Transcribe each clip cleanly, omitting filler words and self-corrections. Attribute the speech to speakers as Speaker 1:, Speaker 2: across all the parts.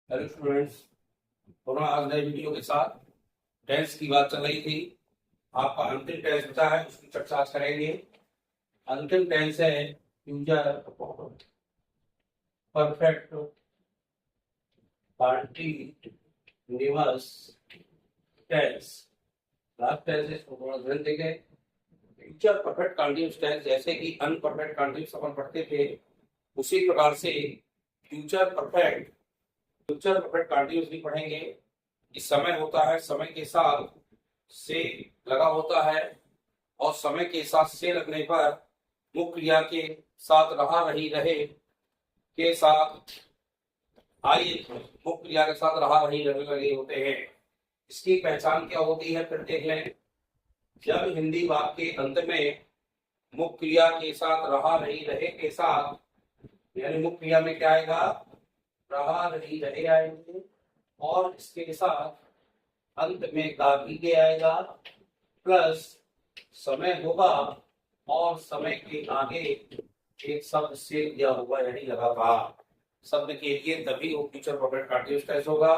Speaker 1: Hello students. थोड़ा आज नए वीडियो के साथ टेंस की बात चल रही थी। आपका अंतिम टेंस बचा है, उसकी चर्चा आज करेंगे। अंतिम टेंस है future perfect continuous tense. Last tense इसको थोड़ा ध्यान देंगे। फ्यूचर परफेक्ट कंटीन्यूअस टेंस जैसे कि अनपरफेक्ट कंटीन्यूअस अपन पढ़ते थे, उसी प्रकार से फ्यूचर परफेक्ट कंटीन्यूअस भी पढ़ेंगे। इस समय होता है, समय के साथ से लगा होता है, और समय के साथ से लगने पर मुख्य क्रिया के साथ रहा रही रहे के साथ आइए मुख्य क्रिया के साथ रहा रही रहे लगे होते हैं। इसकी पहचान क्या होती है फिर देख लें। जब हिंदी वाक्य के अंत में मुख्य क्रिया के साथ रहा रही रहे के साथ, यानी मुख्य क्रिया में क्या आएगा, रहा रही रहे आएंगे, और इसके साथ अंत में गागी आएगा, प्लस समय होगा, और समय के आगे एक शब्द से दिया हुआ यानी लगातार शब्द के लिए तभी वो फ्यूचर परफेक्ट कंटीन्यूअस टेंस होगा।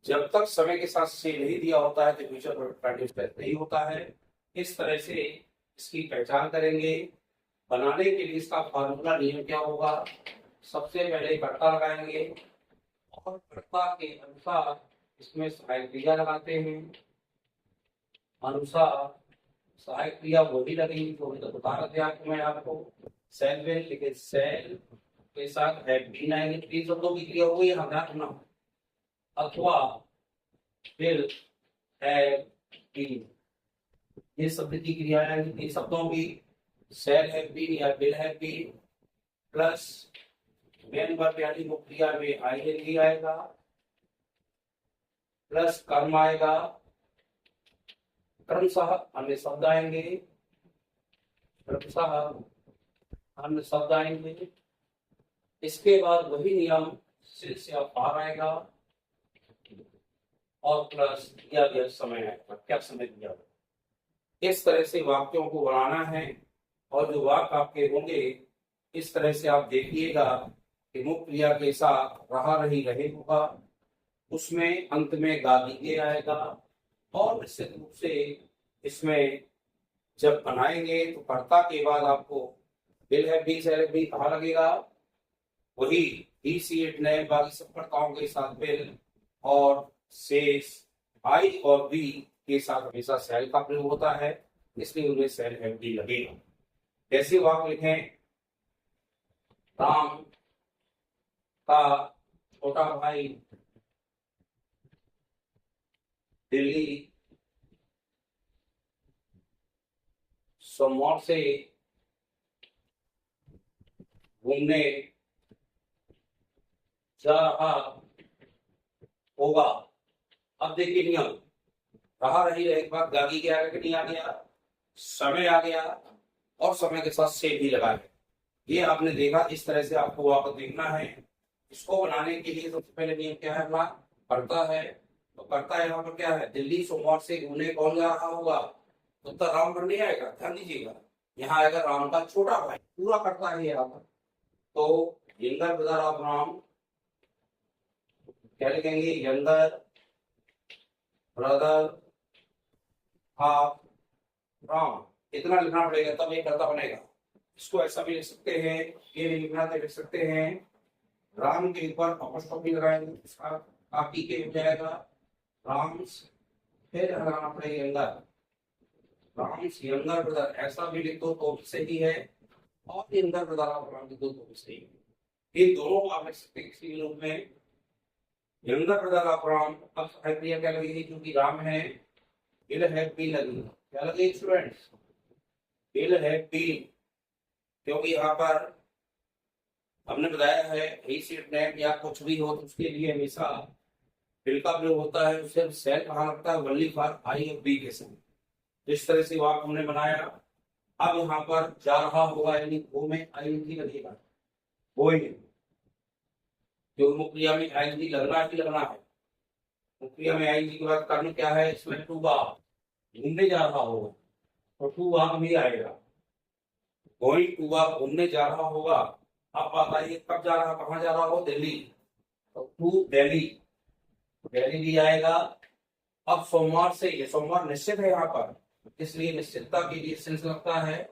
Speaker 1: जब तक समय के साथ से नहीं दिया होता है तो फ्यूचर परफेक्ट कंटीन्यूअस टेंस नहीं होता है। इस तरह से इसकी पहचान करेंगे। बनाने के लिए इसका फॉर्मूला नियम क्या होगा, सबसे पहले कर्ता लगाएंगे और कर्ता के अनुसार इसमें सहायक क्रिया लगाते हैं। अनुसार सहायक क्रिया वही लगेगी जो बता रहे थे आपको मैं आपको। सेल में लेकिन सेल के साथ हैव बीन आएंगे, तीन शब्दों की क्रिया होगी, यहाँ ध्यान रखना। अथवा विल हैव बीन, ये शब्द की क्रिया आएगी तीन शब्दों की। सेल हैव बीन या will have been, plus main verb यानी मुख्य क्रिया में आईएनजी आएगा, प्लस कर्म आएगा, क्रमशः अन्य शब्द आएंगे, क्रमशः अन्य शब्द आएंगे। इसके बाद वही नियम से पार आएगा, और प्लस दिया गया समय आएगा, क्या समय दिया। इस तरह से वाक्यों को बनाना है, और जो वाक्य आपके होंगे इस तरह से आप देखिएगा कि मुख्य क्रिया के साथ रहा रही रहे होगा, उसमें अंत में गागी आएगा, और निश्चित रूप से इसमें जब बनाएंगे तो कर्ता के बाद आपको will have been shall have been कहाँ लगेगा, वही ही सी इट ने बाकी सब कर्ताओं के साथ विल, और शेष आई और बी के साथ हमेशा सेल का प्रयोग होता है, इसलिए उन्हें सेल हैव बीन लगेगा। कैसे वाक्य लिखें। राम का छोटा भाई दिल्ली सोमवार से घूमने जा रहा होगा। अब देखिए नियम, रहा रही रहे बाद गागी के आगे नहीं आ गया, समय आ गया, और समय के साथ से भी लगा है। ये आपने देखा, इस तरह से आपको वापस देखना है। इसको बनाने के लिए सबसे पहले नियम क्या है अपना, करता है। तो करता है यहाँ पर क्या है, दिल्ली सोमवार से घूमने कौन जा रहा होगा, तो उत्तर राम पर नहीं आएगा, ध्यान दीजिएगा। यहाँ आएगा राम का छोटा भाई, पूरा करता है यहाँ पर। तो यंगर ब्रदर ऑफ राम, क्या लिखेंगे, यंगर ब्रदर ऑफ राम, इतना लिखना पड़ेगा तब ये करता बनेगा। इसको ऐसा भी लिख सकते हैं, ये भी लिखना तो लिख सकते हैं, राम के ऊपर अपॉस्ट्रोफी लगाएंगे, इसका काफी के हो जाएगा राम्स, फिर लगाना पड़ेगा यंगर, राम्स यंगर ब्रदर, ऐसा भी लिख दो तो भी सही है, और यंगर ब्रदर ऑफ राम लिख दो तो भी सही है। ये दोनों आप लिख सकते हैं किसी रूप में। यंगर ब्रदर ऑफ राम, अब क्रिया क्या लगेगी, क्योंकि राम है, विल हैव बीन लगेगी, क्या लगेगी स्टूडेंट्स, विल हैव बीन, क्योंकि यहाँ पर हमने बताया है ही सीट नेम या कुछ भी हो तो उसके लिए हमेशा विल का प्रयोग होता है, उससे सेल कहाँ लगता है, वनली फॉर आई और बी के साथ। जिस तरह से वाक्य हमने बनाया, अब यहाँ पर जा रहा होगा यानी वो में आईएनजी लगेगा, वो जो मुख्य क्रिया में आईएनजी लगना ही लगना है। मुख्य क्रिया में आईएनजी के बाद कर्म क्या है, इसमें टू बा, घूमने जा रहा होगा तो टू वहां भी आएगा, गोइंग टू बा, घूमने जा रहा होगा। अब बात आई कब जा रहा, कहाँ जा रहा हो, दिल्ली, तो टू दिल्ली, दिल्ली भी आएगा। अब सोमवार से, ये सोमवार निश्चित है यहाँ पर, इसलिए निश्चितता के लिए सिंस लगता है,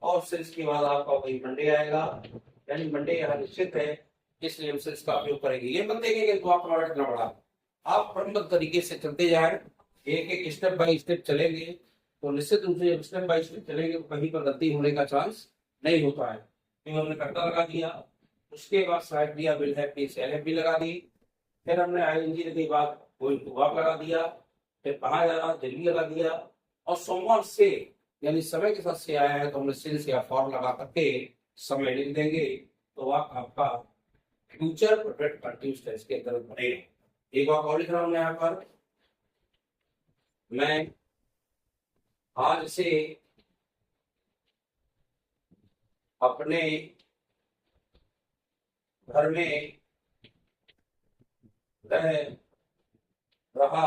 Speaker 1: और सिंस के बाद आपका वही मंडे आएगा, यानी मंडे यहाँ निश्चित है, इसलिए हम सिंस का उपयोग करेंगे। ये मत देखेंगे तो आपका ऑर्डर कितना बड़ा, आप क्रमबद्ध तरीके से चलते जाए, एक एक स्टेप बाय स्टेप चलेंगे तो निश्चित रूप से जब स्टेप बाय स्टेप चलेंगे तो कहीं पर गलती होने का चांस नहीं होता है। तो हमने कर्ता लगा दिया, उसके बाद साइड दिया will have be, shall have be लगा दी, फिर हमने आईएनजी के बाद गोइंग टू वर्क लगा दिया, फिर कहाँ जा रहा दिल्ली लगा दिया, और सोमवार से यानी समय के साथ से आया है तो हमने सिंस या फॉर लगा करके समय लिख देंगे, तो आपका फ्यूचर परफेक्ट कंटिन्यूअस टेंस के अंदर बनेगा। एक बार और लिख रहा हूं यहाँ पर, मैं आज से अपने घर में रह रहा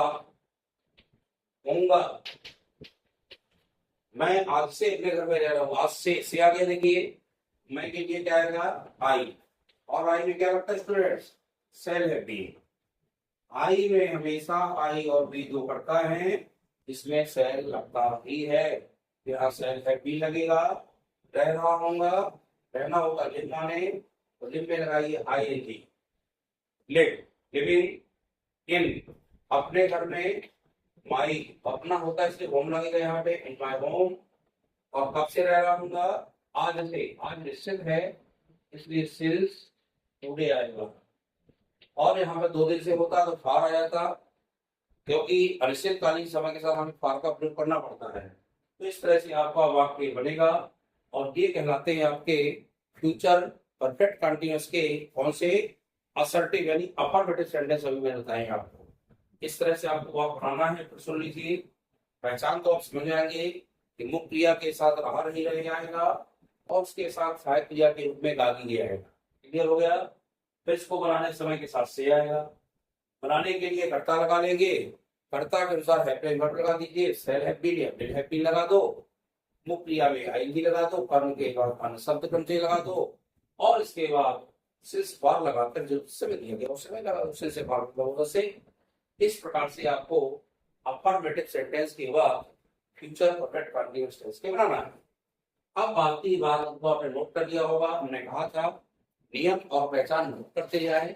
Speaker 1: हूँगा, मैं आज से अपने घर में रह रहा हूँ। आज से आगे देखिए, मैं के लिए क्या आएगा आई, और आई में क्या लगता है स्टूडेंट्स, सेल है बी। आई में हमेशा आई और बी दो करता है, इसमें सेल लगता ही है, यहाँ सेल है बी लगेगा। रह रहा होगा, रहना होगा लिव माने, तो लिव में लगाइए I N G, live, living in, अपने घर में, माई अपना होता है इसलिए होम लगेगा यहाँ पे, इन माई होम, और कब से रह रहा हूँ, आज से, आज निश्चित है इसलिए सिंस टुडे आएगा, और यहाँ पे 2 दिन से होता तो फार आ जाता, क्योंकि अनिश्चितकालीन समय के साथ हमें फार का प्रयोग करना पड़ता है। तो इस तरह से आपका वाक्य बनेगा, और ये कहलाते हैं आपके फ्यूचर परफेक्ट कंटिन्यूअस के कौन से, असर्टिव यानी अफर्मेटिव सेंटेंस अभी मैंने बताएंगे आपको। इस तरह से आपको वाक्य बनाना है, तो सुन लीजिए, पहचान तो आप समझ जाएंगे कि मुख्य क्रिया के साथ रहा रही रह आएगा, और उसके साथ सहायक क्रिया के रूप में गाली लिया आएगा। क्लियर हो गया। फिर इसको बनाने समय के साथ से आएगा, बनाने के लिए कर्ता लगा लेंगे, कर्ता के अनुसार हैप्पी वर्ब लगा दीजिए, सेल हैप्पी या विल हैप्पी लगा दो, मुख्य क्रिया में आईएनजी लगा दो, कर्म के बाद अन्य शब्द क्रमचे लगा दो, और इसके बाद सिंस फॉर लगाकर जो समय दिया गया उस समय लगा दो, सिंस फॉर से। इस प्रकार से आपको अफर्मेटिव सेंटेंस के बाद फ्यूचर परफेक्ट कंटीन्यूअस टेंस के बनाना है। अब बाकी बात को आपने नोट कर लिया होगा, हमने कहा था नियम और पहचान नोट करते जाए,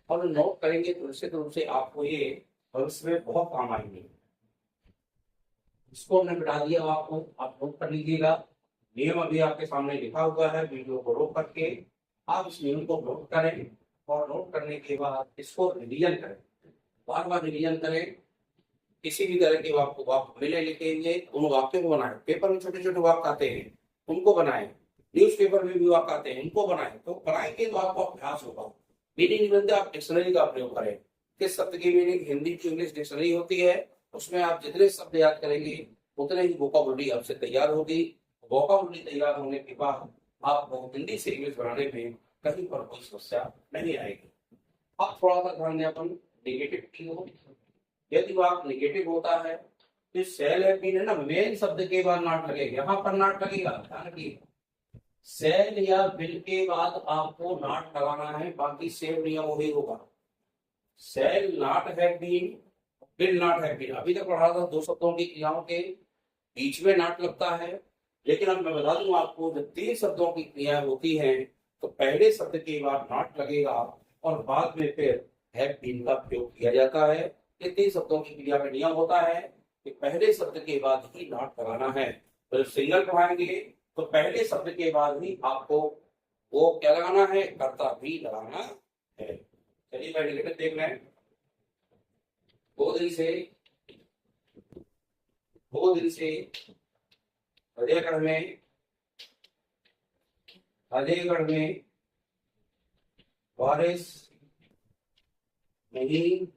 Speaker 1: और नोट करेंगे तो निश्चित रूप से आपको ये भविष्य में बहुत काम आएंगे। इसको हमने मिटा दिया, आपको आप नोट कर लीजिएगा। नियम अभी आपके सामने लिखा हुआ है, वीडियो को रोक करके आप इस नियम को नोट करें, और नोट करने के बाद इसको रिवीजन करें, बार बार रिवीजन करें। किसी भी तरह के वाक्य वाक्य मिले लिखेंगे, उन वाक्यों को बनाए, पेपर में छोटे छोटे वाक्य आते हैं उनको बनाए, न्यूज़पेपर में भी वाक्य आते हैं उनको बनाए, तो बनाएंगे तो आपको अभ्यास होगा। मीनिंग निबंध आप डिक्शनरी का प्रयोग करें, किस शब्द की मीनिंग हिंदी की इंग्लिश डिक्शनरी होती है, उसमें आप जितने शब्द याद करेंगे उतने ही वोकाबुलरी आपसे तैयार होगी। वोकाबुलरी तैयार होने के बाद आपको हिंदी से इंग्लिश बनाने में कहीं पर कोई समस्या नहीं आएगी। अब थोड़ा सा ध्यान दें अपन नेगेटिव की हो, यदि वाक्य नेगेटिव होता है तो सेल है बी ना मेन शब्द के बाद नॉट लगेगा, यहाँ पर नॉट लगेगा, ध्यान रखिए, सेल या बिल के बाद आपको नॉट लगाना है, बाकी सेम नियम वही होगा। Shall not have been, will not have been, अभी तक पढ़ा था 2 शब्दों की क्रियाओं के बीच में नॉट लगता है, लेकिन अब मैं बता दूं आपको जब 3 शब्दों की क्रिया होती है तो पहले शब्द के बाद नॉट लगेगा और बाद में फिर हैव बीन का प्रयोग किया जाता है। ये 3 शब्दों की क्रिया का नियम होता है कि पहले शब्द के बाद ही नॉट लगाना है। तो जब सिंगल पढ़ाएंगे तो पहले शब्द के बाद ही आपको वो क्या लगाना है, कर्ता भी लगाना है। चलिए मैं निकट देख रहे हैं, 2 दिन से अजयगढ़ में बारिश नहीं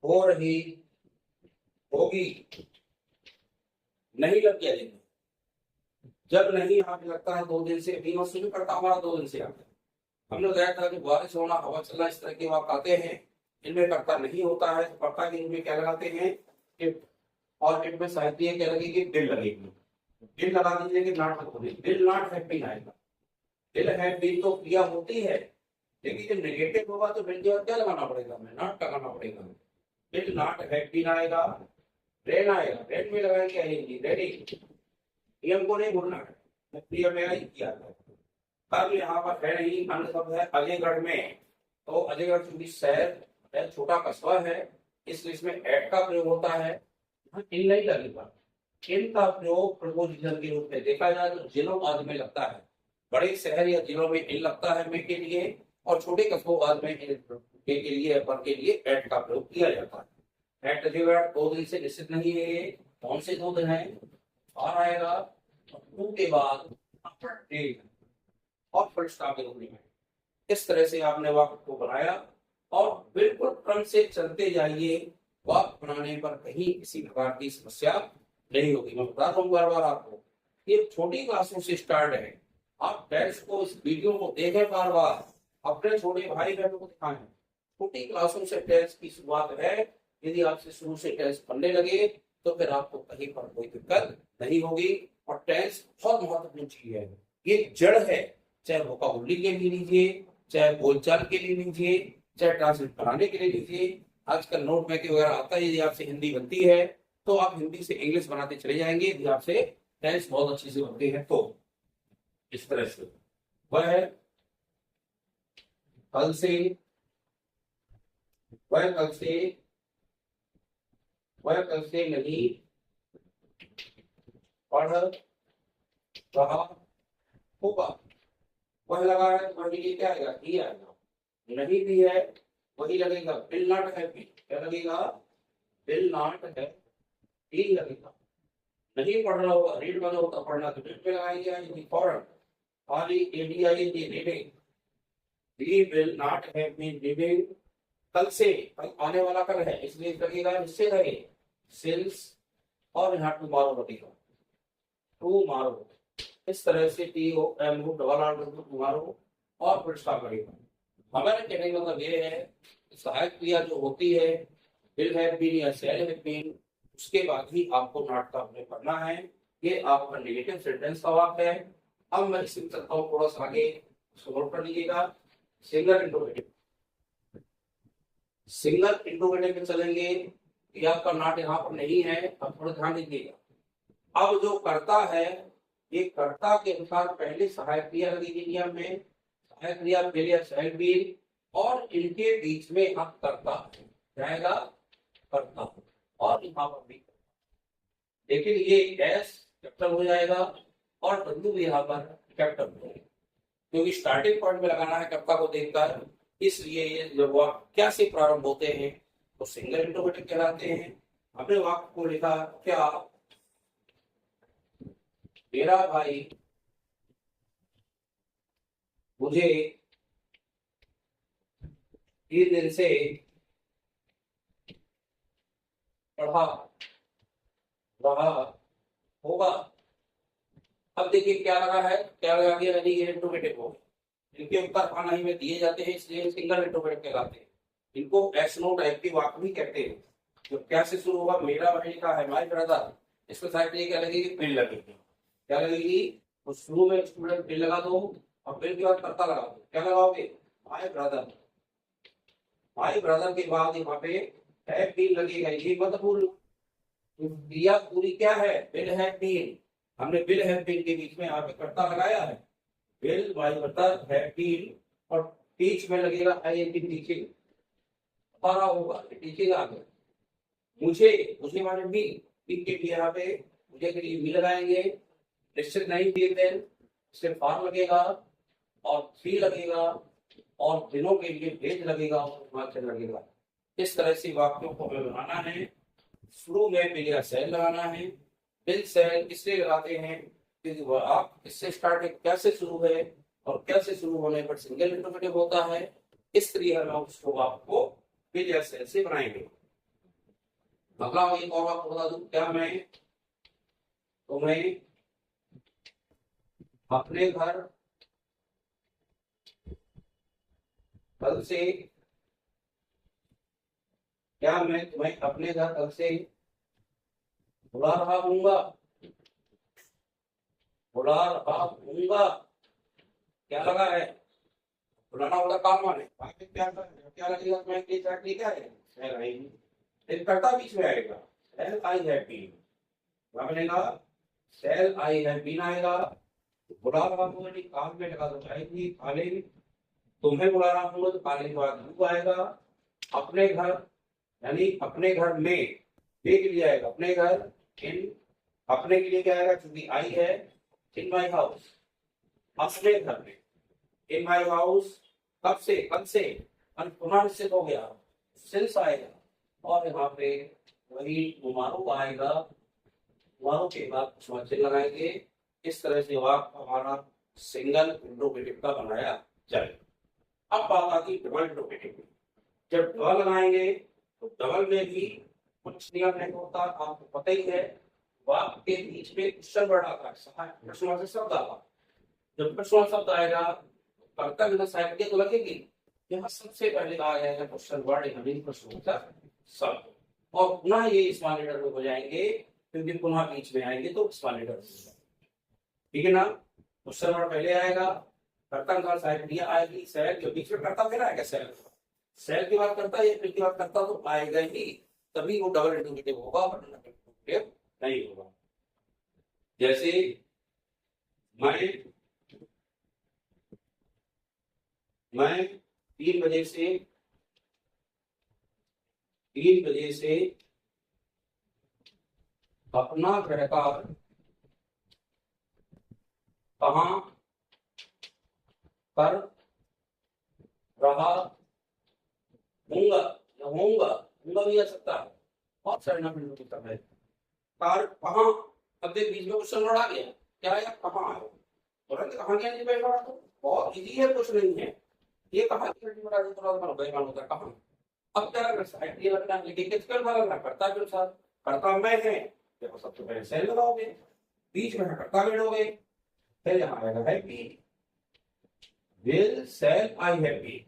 Speaker 1: हो रही होगी, नहीं लग गया, लेकिन जब नहीं यहाँ पे लगता है 2 दिन से, अभी और शुरू करता हमारा 2 दिन से आता है। हमने बताया था कि बारिश होना, हवा चलना, इस तरह के वाक्य आते हैं, इनमें कर्ता नहीं होता है, तो कर्ता के इनमें क्या लगाते हैं इफ, और इफ में साहित्य क्या लगेगी, बिल लगेगी, बिल लगा दीजिए कि नॉट लगेगी, बिल नॉट हैव बीन आएगा। बिल हैव बीन तो क्रिया होती है, देखिए जब नेगेटिव होगा तो विल के बाद क्या लगाना पड़ेगा, हमें नॉट लगाना पड़ेगा। विल नॉट हैव बीन आएगा, रेन आएगा, रेन में लगाएंगे आएंगी रेडी। नियम को नहीं भूलना है, मैं क्रिया में ही किया था। अब यहाँ पर है नहीं, अन्य शब्द है अजयगढ़ में। तो अजयगढ़ चूंकि शहर है, छोटा कस्बा है, इसलिए इसमें एट का प्रयोग होता है। यहाँ इन नहीं लगेगा। इन का प्रयोग प्रपोजिशन के रूप में देखा जाए तो जिलों आदि में लगता है। बड़े शहर या जिलों में इन लगता है में के लिए, और छोटे कस्बों आदि में इन के लिए पर के लिए एट का प्रयोग किया जाता है। एट अजयगढ़ 2 दिन से निश्चित नहीं है, ये कौन से 2 दिन है, और आएगा टू के बाद और फुल स्टॉप के रूप में। इस तरह से आपने वाक्य को बनाया और बिल्कुल क्रम से चलते जाइए, वाक्य बनाने पर कहीं किसी प्रकार की समस्या नहीं होगी। मैं बता रहा हूँ बार बार आपको, ये छोटी क्लासों से स्टार्ट है। आप टेस्ट को, इस वीडियो को देखें बार बार, अपने छोटे भाई बहनों को दिखाएं। छोटी क्लासों से टेस्ट की शुरुआत है। यदि आपसे शुरू से टेस्ट पढ़ने लगे तो फिर आपको कहीं पर कोई दिक्कत नहीं होगी। और टेस्ट बहुत महत्वपूर्ण चीज है, ये जड़ है। चाहे वोकाबुलरी के लिए लीजिए, चाहे बोलचाल के लिए लीजिए, चाहे ट्रांसलेट बनाने के लिए लीजिए। आजकल नोट मैकिंग वगैरह आता है, यदि आपसे हिंदी बनती है तो आप हिंदी से इंग्लिश बनाते चले जाएंगे। यदि आपसे टेंस बहुत अच्छी से बनते हैं तो इस तरह से वह कल से, वह कल से, वह कल से नहीं पढ़ रहा होगा। वह लगा है, वही लिए क्या आएगा, ही आएगा। नहीं भी है वही लगेगा, विल नॉट हैव बीन, क्या लगेगा, विल नॉट हैव बीन लगेगा। नहीं पढ़ रहा होगा, रीड वाला होता पढ़ना, तो रीड पे लगाएंगे आएंगे फॉरन, खाली एडीआईएनजी reading. We will not have been reading कल से, कल आने वाला कल है इसलिए लगेगा निश्चय है सिंस, और यहाँ टुमारो लगेगा, टुमारो। इस तरह से T O M O double R tomorrow और फिर स्टॉप लगेगा। हमारे कहने का मतलब ये है, सहायक क्रिया जो होती है विल हैव बीन या शैल हैव बीन, उसके बाद ही आपको नॉट का प्रयोग करना है। ये आपका नेगेटिव सेंटेंस का वाक्य है। अब मैं इसी चलता हूँ थोड़ा सा आगे, नोट कर लीजिएगा। सिंगल इंट्रोगेटिव, सिंगल इंट्रोगेटिव में चलेंगे। ये आपका नॉट यहाँ पर नहीं है, अब थोड़ा ध्यान दीजिएगा। अब जो करता है, ये कर्ता के अनुसार पहले सहायक क्रिया लगेगी नियम में, सहायक क्रिया पहले शैल बीन, और इनके बीच में हम करता जाएगा करता, और यहाँ पर भी। लेकिन ये एस कैपिटल हो जाएगा और डब्ल्यू भी यहाँ पर कैपिटल हो जाएगा, क्योंकि स्टार्टिंग पॉइंट में लगाना है कर्ता को देखकर। इसलिए ये जब वाक्य क्या से प्रारंभ होते हैं तो सिंगल इंट्रोगेटिव कहलाते हैं। हमने वाक्य को लिखा, क्या मेरा भाई मुझे 3 दिन से पढ़ा रहा होगा। अब देखिए क्या लगा है, क्या लगा दिया, यानी ये इंट्रोगेटिव हो। इनके उत्तर खाना ही में दिए जाते हैं, इसलिए सिंगल इंट्रोगेटिव कहलाते हैं। इनको एस नो टाइप के वाक्य भी कहते हैं। जो क्या से शुरू होगा, मेरा भाई का है, माय ब्रदर, इसके साथ ये क्या लगेगी, पिन लगेगी। क्या लगेगी, तो शुरू में स्टूडेंट पिन लगा दो और पिन के बाद कर्ता लगा दो। क्या लगाओगे, माय ब्रदर। माय ब्रदर के बाद यहाँ पे है पिन लगेगा, ये मत भूल। क्रिया पूरी क्या है, विल हैव बीन। हमने विल हैव बीन के बीच में यहाँ पे कर्ता लगाया है, will my brother have been, और बीच में लगेगा आईएनजी टीचिंग, पढ़ा होगा टीचिंग आ गया। मुझे, मुझे माने भी, के लिए यहाँ पे मुझे के लिए भी लगाएंगे, निश्चित नहीं दिए देन सिर्फ फॉर लगेगा और थ्री लगेगा, और दिनों के लिए भेज लगेगा और हिमाचल लगेगा। इस तरह से वाक्यों को हमें बनाना है। शुरू में बिल सेल लगाना है। बिल सेल इसलिए लगाते हैं क्योंकि वह आप इससे स्टार्ट कैसे शुरू है और कैसे शुरू होने पर सिंगल इंट्रोगेटिव होता है। इस तरह हम उसको आपको बिल सेल से बनाएंगे। अगला एक और आपको बता दूं, क्या मैं तुम्हें अपने घर कल से, क्या मैं तुम्हें अपने घर कल से बुला रहा हूँगा, बुला रहा हूँगा। क्या लगा है, बुलाना होगा काम माने क्या लगेगा, मैं एग्जैक्टली क्या है, सेल आई, फिर करता बीच में आएगा, सेल आई हैव बीन, क्या बनेगा, सेल आई हैव बीन आएगा। बुला रहा हूँ नहीं, काम में लगा तो जाएगी काले, तुम्हें बुला रहा हूँ तो काले के बाद यू आएगा। अपने घर, यानी अपने घर में, ये के लिए आएगा अपने घर, इन, अपने के लिए क्या आएगा, क्योंकि आई है, इन माई हाउस, अपने घर में, इन माई हाउस, कब से, कब से, पुनः निश्चित हो गया, सिंस आएगा, और यहाँ पे वही मुमारू आएगा, मुमारू के बाद चिन्ह लगाएंगे। इस तरह से वाक्य हमारा सिंगल इंट्रोगेटिव का बनाया जाए। अब बात आती है डबल इंट्रोगेटिव की। जब डबल लगाएंगे तो डबल में भी कुछ नियम नहीं होता, आपको पता ही है, वाक्य के बीच में क्वेश्चन वर्ड आता है, प्रश्न से शब्द आता, जब प्रश्न शब्द आएगा कर्तव्य में साहित्य तो लगेगी, यहाँ सबसे पहले आया है क्वेश्चन वर्ड, यानी प्रश्न शब्द, और पुनः ये स्मॉल लेटर में हो जाएंगे, क्योंकि पुनः बीच में आएंगे तो स्मॉल लेटर, ठीक है ना। क्वेश्चन वर्ड पहले आएगा, कर्ता साहित्य आएगी, सेल के बीच में कर्ता फिर आएगा, सेल की बात करता है, फिर की बात करता तो आएगा ही, तभी वो डबल इंट्रोगेटिव होगा, वरना डबल इंट्रोगेटिव नहीं होगा। जैसे मैं 3 बजे से अपना गृहकार कहाँ कर रहा होऊंगा भी आ सकता है, बहुत सारे नाम है। कार कहाँ, अब देख बीच में क्वेश्चन वर्ड आ गया, क्या आया, कहाँ है, तुरंत कहाँ गया नहीं बैठा, तो बहुत इजी है, कुछ नहीं है, ये कहाँ की घंटी बना दी, तुरंत बेईमान होता है कहाँ। अब क्या करना, साइड ये लगना है, लेकिन किसके अनुसार लगना, कर्ता के अनुसार, कर्ता मैं है, देखो सबसे पहले सेल लगाओगे, बीच में कर्ता बैठोगे, फिर यहाँ आएगा happy, will sell I happy,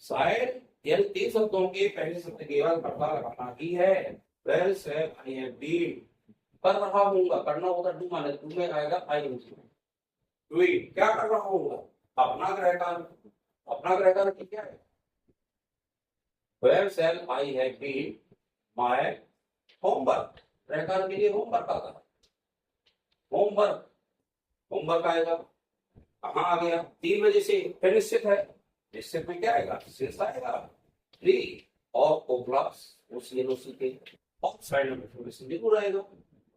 Speaker 1: शायद इन 3 शब्दों के पहले शब्द के बाद कर्ता लगाना ही है, विल सेल आई हैप्पी, कर रहा हूँगा, करना होगा डू, माने डू में आएगा आई एनजी, डूइंग, क्या कर रहा हूँगा, अपना गृहकार की क्या है, where shall I have been my homework, गृहकार के लिए होमवर्क आता है, होमवर्क आएगा, कहाँ आ गया, 3 बजे से, फिर निश्चित है, निश्चित में क्या आएगा, शेष आएगा, 3 और ओ प्लस उसी के, और साइड में बिल्कुल आएगा।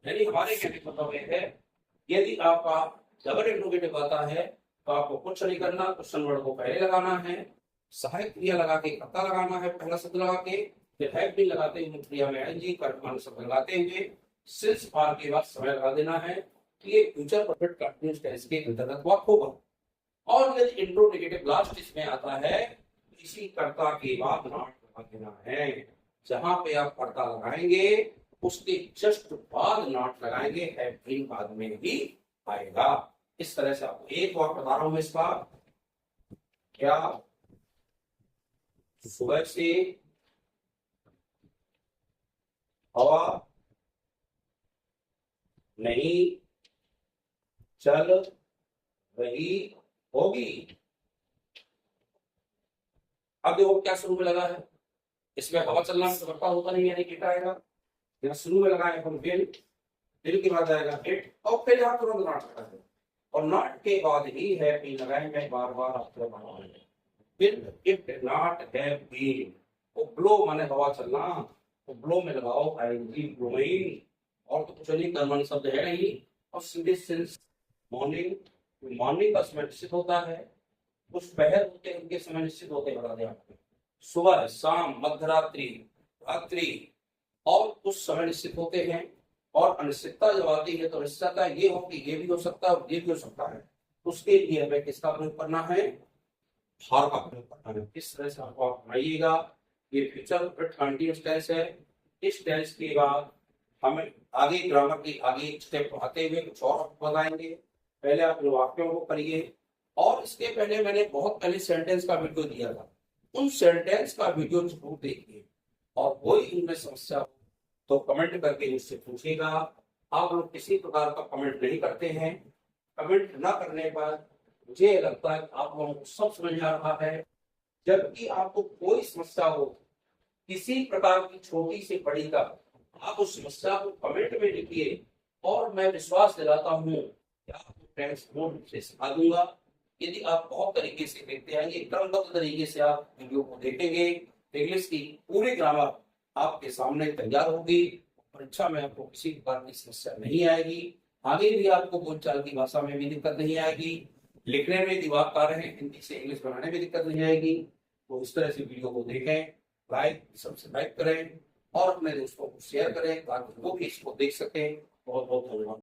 Speaker 1: यानी हमारे कहने का मतलब है, यदि आपका डबल इंट्रोगेटिव आता है तो आपको कुछ नहीं करना, क्वेश्चन वर्ड को पहले लगाना है, सहायक क्रिया लगा के कर्ता लगाना है, पहला शब्द लगा के, फिर हैव बीन लगाते हुए क्रिया में एनजी कर्तमान शब्द लगाते हुए सिंस पार के बाद समय लगा देना है, तो ये फ्यूचर परफेक्ट कंटीन्यूअस टेंस के अंतर्गत वाक्य होगा। और यदि इंट्रोगेटिव लास्ट इसमें आता है, इसी कर्ता के बाद नॉट लगा देना है, जहां पे आप कर्ता लगाएंगे उसके जस्ट बाद नॉट लगाएंगे, हैव बीन बाद में ही आएगा। इस तरह से आपको एक बार बता रहा हूं मैं इसका, क्या सुबह से हवा नहीं चल रही होगी। अब देखो क्या शुरू में लगा है, इसमें हवा चलना तो करता होता नहीं, यानी किट आएगा, यहाँ शुरू में लगाए हम बिल के बाद आएगा इट, और फिर यहाँ तुरंत नॉट लगा है, और नॉट के बाद ही है बीन लगाएंगे, बार बार आपको बनाएंगे, फिर इट नॉट हैव बीन, वो ब्लो माने हवा चलना, तो ब्लो में लगाओ आईएनजी ब्लोइंग, और तो कुछ नहीं, कर्मण शब्द है नहीं, और सीधे सिंस मॉर्निंग का समय निश्चित होता है, कुछ पहर होते हैं उनके समय निश्चित होते हैं, बता दें आपको, सुबह शाम मध्यरात्रि रात्रि, और कुछ समय निश्चित होते हैं, और अनिश्चितता जब आती है तो निश्चितता ये हो कि ये भी हो सकता है और ये भी हो सकता है, उसके लिए हमें किसका प्रयोग करना है, हार का प्रयोग करना है। इस तरह से आपको बनाइएगा, ये फ्यूचर परफेक्ट कंटीन्यूअस टेंस है। इस टेंस के बाद हमें आगे ग्रामर की आगे स्टेप आते हुए कुछ और बताएंगे, पहले आप वाक्यों को करिए, और इसके पहले मैंने बहुत पहले सेंटेंस का वीडियो दिया था, उन सेंटेंस का वीडियो जरूर देखिए, और कोई इनमें समस्या हो तो कमेंट करके मुझसे पूछिएगा। आप लोग किसी प्रकार का कमेंट नहीं करते हैं, कमेंट न करने पर मुझे लगता है कि आप लोगों को सब समझ आ रहा है। जब भी आपको कोई समस्या हो किसी प्रकार की, छोटी से बड़ी का, आप उस समस्या को कमेंट में लिखिए और मैं विश्वास दिलाता हूँ कि आपको फ्रेंड्स पूर्ण रूप से सिखा दूंगा। यदि आप बहुत तरीके से देखते आएंगे, क्रमबद्ध तरीके से आप वीडियो को देखेंगे, इंग्लिश की पूरी ग्रामर आपके सामने तैयार होगी। परीक्षा में आपको किसी प्रकार की समस्या नहीं आएगी। आगे भी आपको बोलचाल की भाषा में भी दिक्कत नहीं आएगी, लिखने में दिमाग का रहे, हिंदी से इंग्लिश बनाने में दिक्कत नहीं आएगी। तो इस तरह से वीडियो को देखें, लाइक सब्सक्राइब करें और अपने दोस्तों को शेयर करें ताकि वो भी इसको देख सकें। बहुत बहुत धन्यवाद।